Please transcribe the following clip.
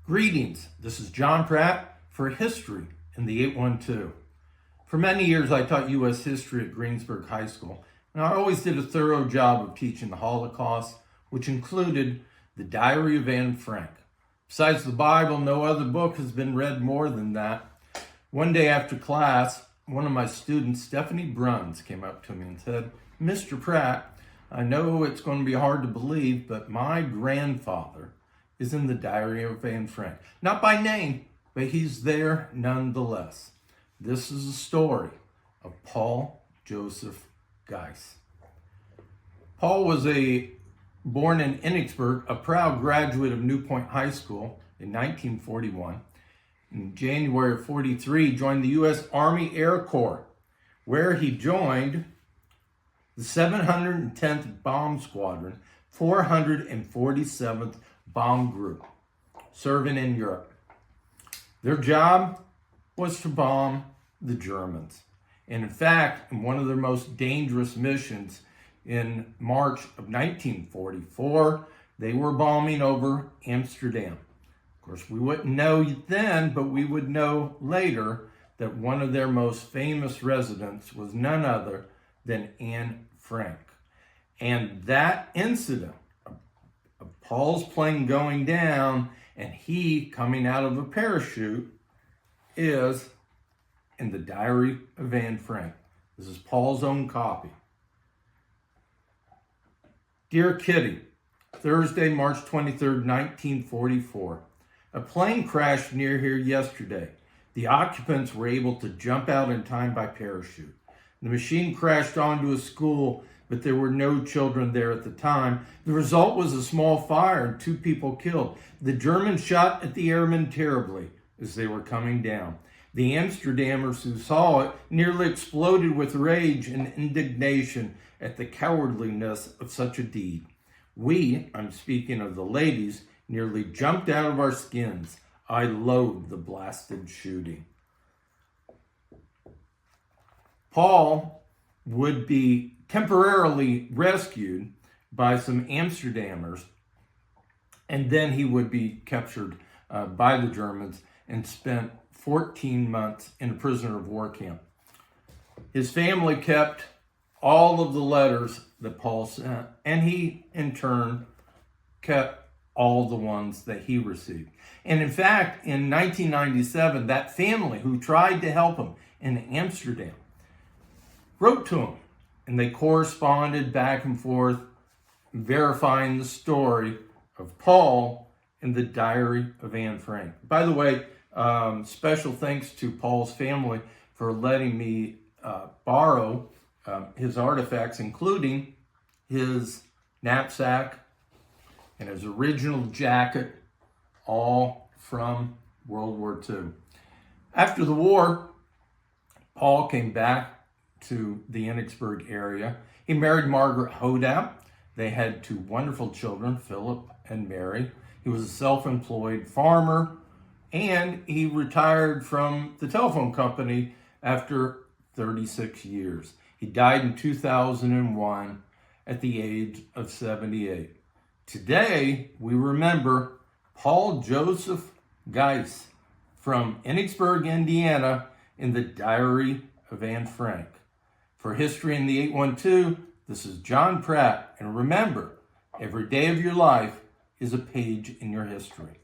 Greetings, this is John Pratt for History in the 812. For many years I taught U.S. history at Greensburg High School, and I always did a thorough job of teaching the Holocaust, which included the Diary of Anne Frank. Besides the Bible, no other book has been read more than that. One day after class, one of my students, Stephanie Bruns, came up to me and said, "Mr. Pratt, I know it's going to be hard to believe, but my grandfather is in the Diary of Anne Frank. Not by name, but he's there nonetheless." This is a story of Paul Joseph Geis. Paul was born in Ennigsburg, a proud graduate of New Point High School in 1941. In January of 43, joined the U.S. Army Air Corps, where he joined the 710th Bomb Squadron, 447th Bomb Group, serving in Europe. Their job was to bomb the Germans. And in fact, in one of their most dangerous missions in March of 1944, they were bombing over Amsterdam. Of course, we wouldn't know then, but we would know later that one of their most famous residents was none other than Anne Frank. And that incident of Paul's plane going down and he coming out of a parachute is in the Diary of Anne Frank. This is Paul's own copy. Dear Kitty, Thursday, March 23rd, 1944. A plane crashed near here yesterday. The occupants were able to jump out in time by parachute. The machine crashed onto a school, but there were no children there at the time. The result was a small fire and 2 people killed. The Germans shot at the airmen terribly as they were coming down. The Amsterdammers who saw it nearly exploded with rage and indignation at the cowardliness of such a deed. We, I'm speaking of the ladies, nearly jumped out of our skins. I loathe the blasted shooting. Paul would be temporarily rescued by some Amsterdammers, and then he would be captured by the Germans and spent 14 months in a prisoner of war camp. His family kept all of the letters that Paul sent, and he, in turn, kept all the ones that he received. And in fact, in 1997, that family who tried to help him in Amsterdam wrote to him, and they corresponded back and forth, verifying the story of Paul in the Diary of Anne Frank. By the way, special thanks to Paul's family for letting me borrow his artifacts, including his knapsack and his original jacket, all from World War II. After the war, Paul came back to the Ennigsburg area. He married Margaret Hodap. They had 2 wonderful children, Philip and Mary. He was a self-employed farmer, and he retired from the telephone company after 36 years. He died in 2001 at the age of 78. Today, we remember Paul Joseph Geis from Ennigsburg, Indiana, in the Diary of Anne Frank. For History in the 812, this is John Pratt, and remember, every day of your life is a page in your history.